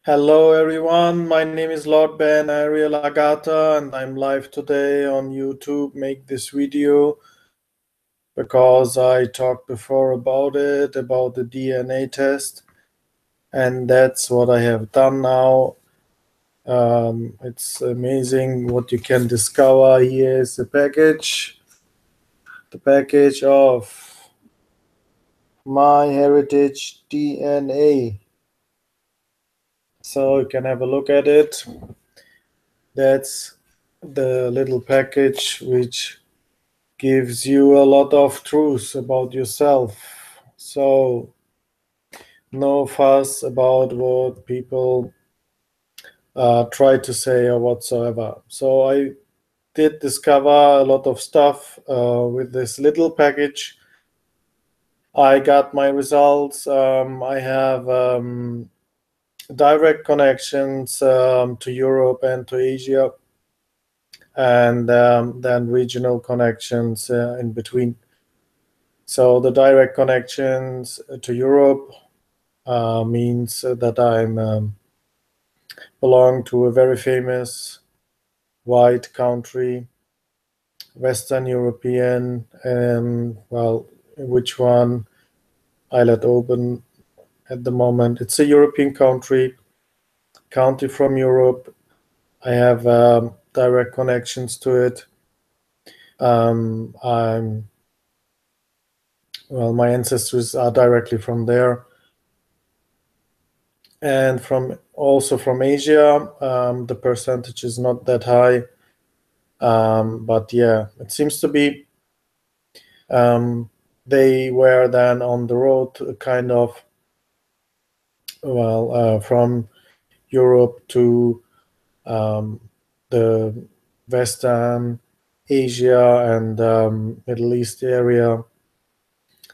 Hello everyone, my name is Lord Ben Ariel Agata and I'm live today on YouTube. Make this video because I talked before about the DNA test, and that's what I have done now. It's amazing what you can discover. Here is the package of MyHeritageDNA. So you can have a look at it. That's the little package which gives you a lot of truth about yourself. So no fuss about what people try to say or whatsoever. So I did discover a lot of stuff with this little package. I got my results. I have direct connections to Europe and to Asia, and then regional connections in between. So the direct connections to Europe means that I'm belong to a very famous white country, Western European, well, which one I let open at the moment. It's a European country from Europe. I have direct connections to it. My ancestors are directly from there, and also from Asia. The percentage is not that high, but yeah, it seems to be. They were then on the road, kind of, from Europe to the Western Asia and Middle East area.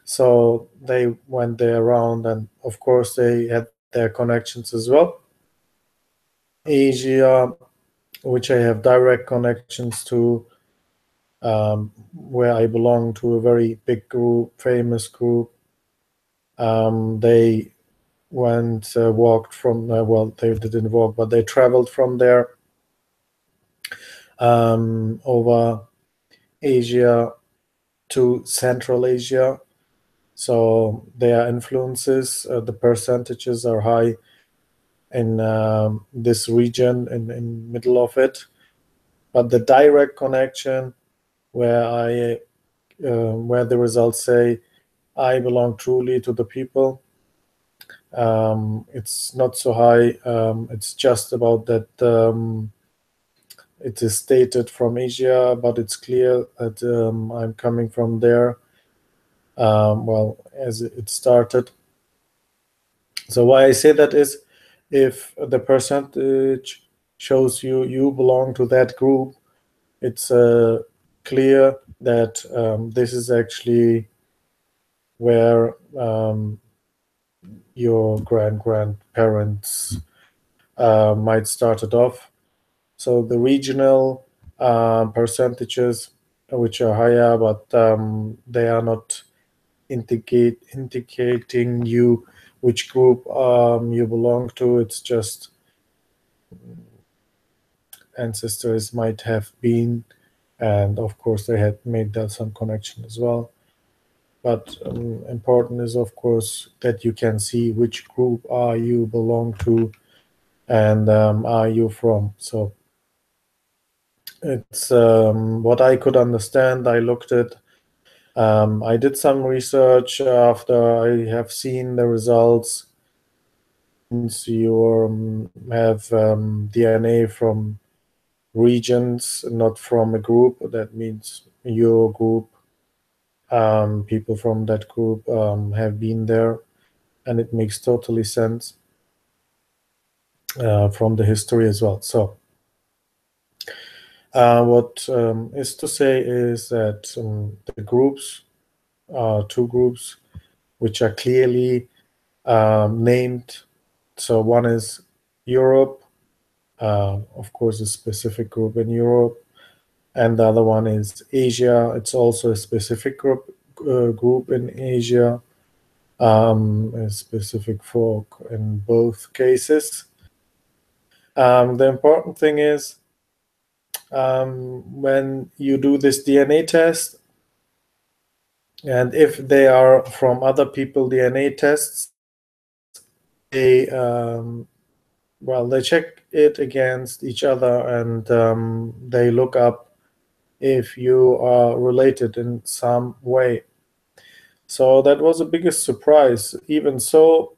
So they went there around, and of course they had their connections as well. Asia, which I have direct connections to, where I belong to a very big group, famous group. They walked from, they didn't walk, but they traveled from there over Asia to Central Asia. So their influences, the percentages are high in this region, in middle of it. But the direct connection, where the results say I belong truly to the people, it's not so high. It's just about that. It is stated from Asia, but it's clear that I'm coming from there. As it started. So why I say that is, if the percentage shows you belong to that group, it's clear that this is actually where your grandparents might started off. So the regional percentages, which are higher, but they are not indicating you which group you belong to. It's just ancestors might have been, and of course they had made that some connection as well. But important is, of course, that you can see which group are you belong to, and are you from. So it's what I could understand. I looked at. I did some research after I have seen the results. Since you have DNA from regions, not from a group, that means your group, people from that group have been there, and it makes totally sense from the history as well. So what is to say is that the groups are two groups which are clearly named. So one is Europe, of course, a specific group in Europe, and the other one is Asia. It's also a specific group in Asia, a specific folk in both cases. The important thing is, when you do this DNA test, and if they are from other people DNA tests, they well, they check it against each other, and they look up if you are related in some way. So that was the biggest surprise. Even so,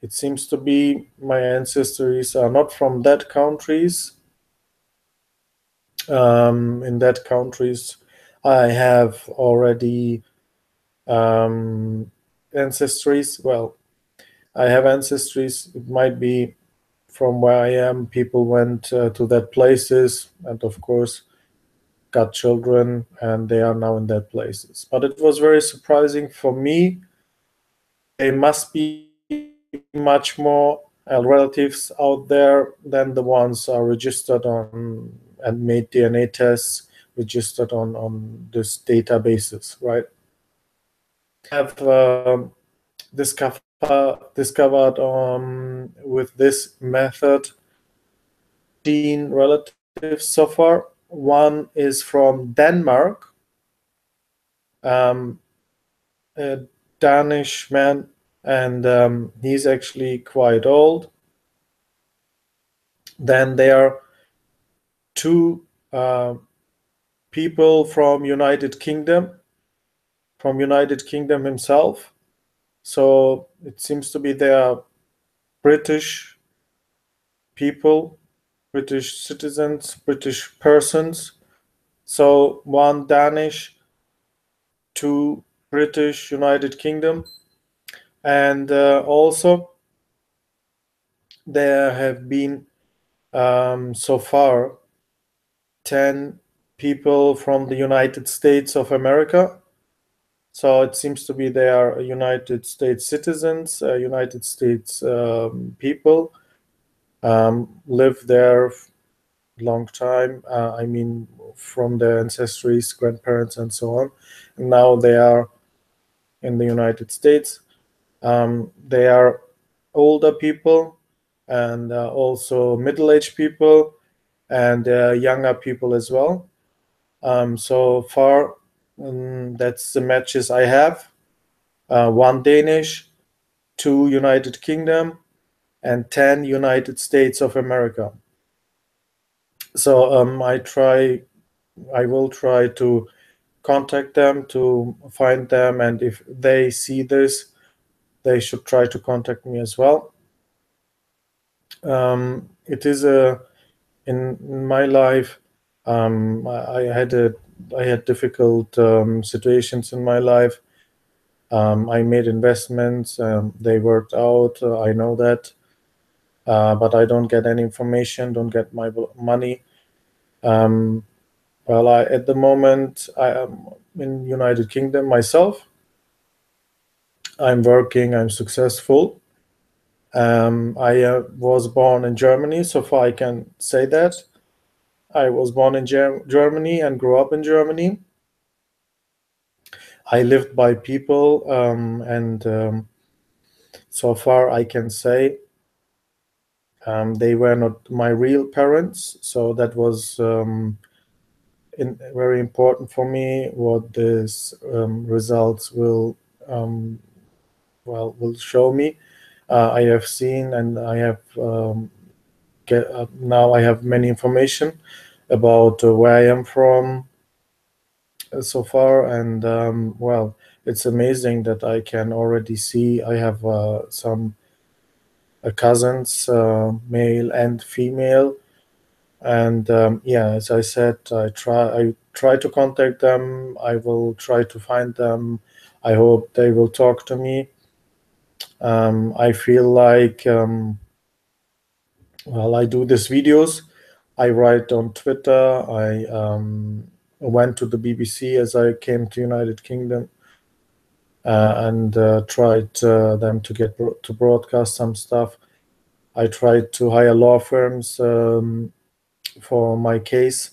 it seems to be my ancestries are not from that countries. In that countries, I have already ancestries. Well, I have ancestries. It might be from where I am. People went to that places, and of course, got children, and they are now in that places. But it was very surprising for me. They must be much more relatives out there than the ones are registered on and made DNA tests registered on this databases, right? Have discovered with this method relatives so far. One is from Denmark, a Danish man, and he's actually quite old. Then there are two people from United Kingdom, himself. So it seems to be they are British people, British citizens, British persons. So one Danish, two British, United Kingdom, and also there have been so far 10 people from the United States of America. So it seems to be they are United States citizens, United States people, live there long time. I mean, from their ancestries, grandparents, and so on. And now they are in the United States. They are older people, and also middle-aged people, and younger people as well. So far, that's the matches I have. One Danish, two United Kingdom, and 10 United States of America. So I will try to contact them to find them, and if they see this, they should try to contact me as well. It is in my life. I had difficult situations in my life. I made investments. They worked out. I know that, but I don't get any information. Don't get my money. Well, at the moment I am in United Kingdom myself. I'm working. I'm successful. I was born in Germany. So far, I can say that. I was born in Germany and grew up in Germany. I lived by people, and so far I can say they were not my real parents. So that was very important for me. What these results will will show me. I have seen, and I have now I have many information about where I am from so far, and well, it's amazing that I can already see I have some cousins, male and female, and yeah, as I said, I try to contact them. I will try to find them. I hope they will talk to me. I feel like well, I do these videos. I write on Twitter. I went to the BBC as I came to United Kingdom, and tried them to get to broadcast some stuff. I tried to hire law firms for my case,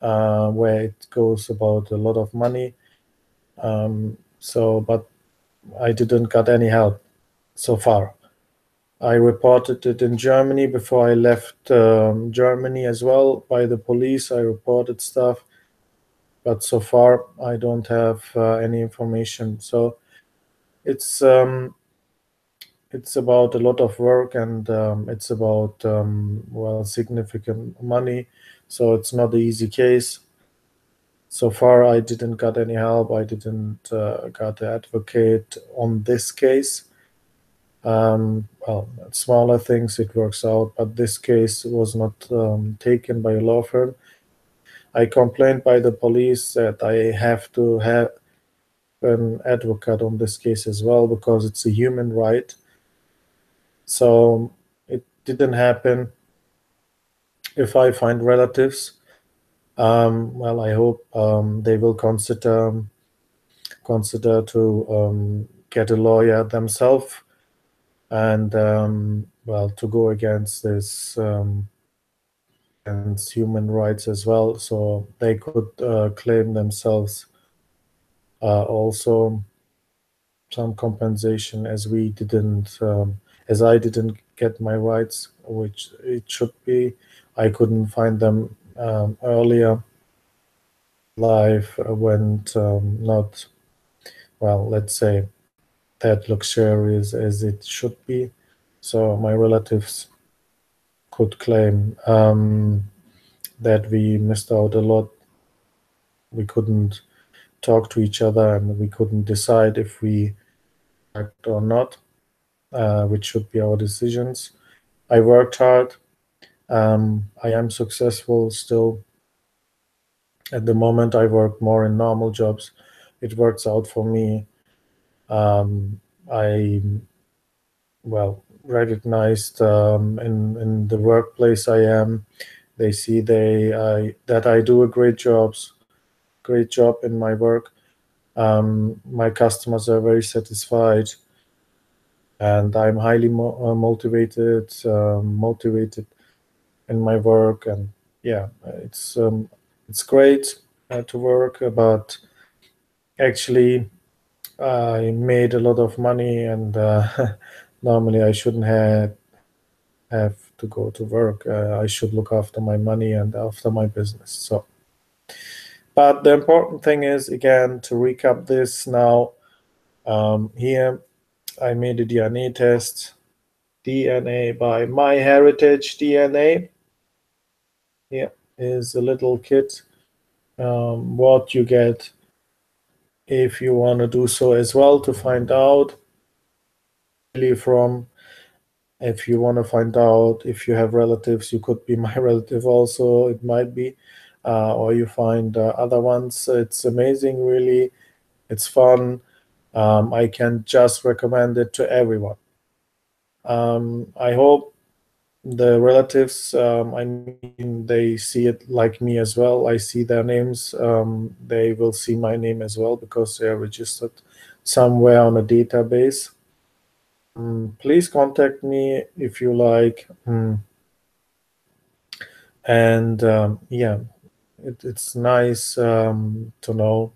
where it goes about a lot of money. So, but I didn't got any help so far. I reported it in Germany before I left Germany as well by the police. I reported stuff, but so far I don't have any information. So it's um, it's about a lot of work, and it's about well, significant money. So it's not an easy case. So far, I didn't got any help. I didn't got an advocate on this case. Well, smaller things it works out, but this case was not taken by a law firm. I complained by the police that I have to have an advocate on this case as well because it's a human right. So it didn't happen. If I find relatives, well, I hope they will consider to get a lawyer themselves and well, to go against this against human rights as well, so they could claim themselves also some compensation, as we didn't as I didn't get my rights, which it should be. I couldn't find them earlier. Life went not well, let's say, that luxurious as it should be. So my relatives could claim that we missed out a lot. We couldn't talk to each other and we couldn't decide if we act or not, which should be our decisions. I worked hard. I am successful still. At the moment, I work more in normal jobs. It works out for me. I well recognized in the workplace I am. They see that I do a great job in my work. My customers are very satisfied, and I'm highly motivated in my work. And yeah, it's great to work, but actually I made a lot of money, and normally I shouldn't have to go to work. I should look after my money and after my business. So, but the important thing is, again, to recap this now. Here, I made a DNA test, DNA by MyHeritageDNA. Here is a little kit. What you get if you want to do so as well, to find out really from. If you want to find out if you have relatives, you could be my relative also, it might be, or you find other ones. It's amazing, really. It's fun. I can just recommend it to everyone. I hope the relatives, I mean, they see it like me as well. I see their names. They will see my name as well because they are registered somewhere on a database. Please contact me if you like. And yeah, it's nice to know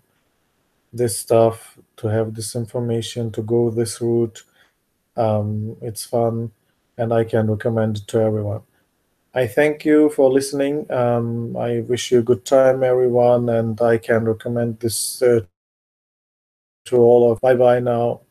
this stuff, to have this information, to go this route. It's fun, and I can recommend it to everyone. I thank you for listening. I wish you a good time, everyone, and I can recommend this to all of. Bye bye now.